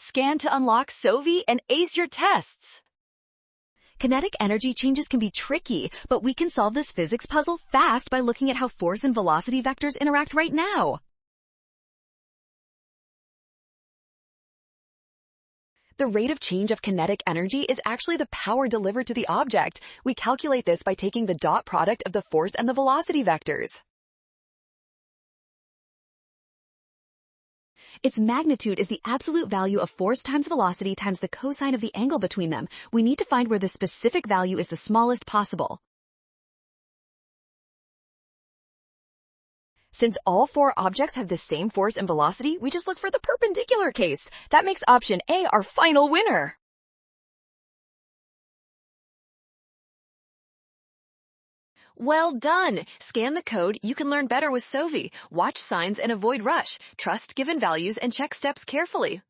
Scan to unlock Sovi and ace your tests. Kinetic energy changes can be tricky, but we can solve this physics puzzle fast by looking at how force and velocity vectors interact right now. The rate of change of kinetic energy is actually the power delivered to the object. We calculate this by taking the dot product of the force and the velocity vectors. Its magnitude is the absolute value of force times velocity times the cosine of the angle between them. We need to find where the specific value is the smallest possible. Since all four objects have the same force and velocity, we just look for the perpendicular case. That makes option A our final winner. Well done! Scan the code. You can learn better with Sovi. Watch signs and avoid rush. Trust given values and check steps carefully.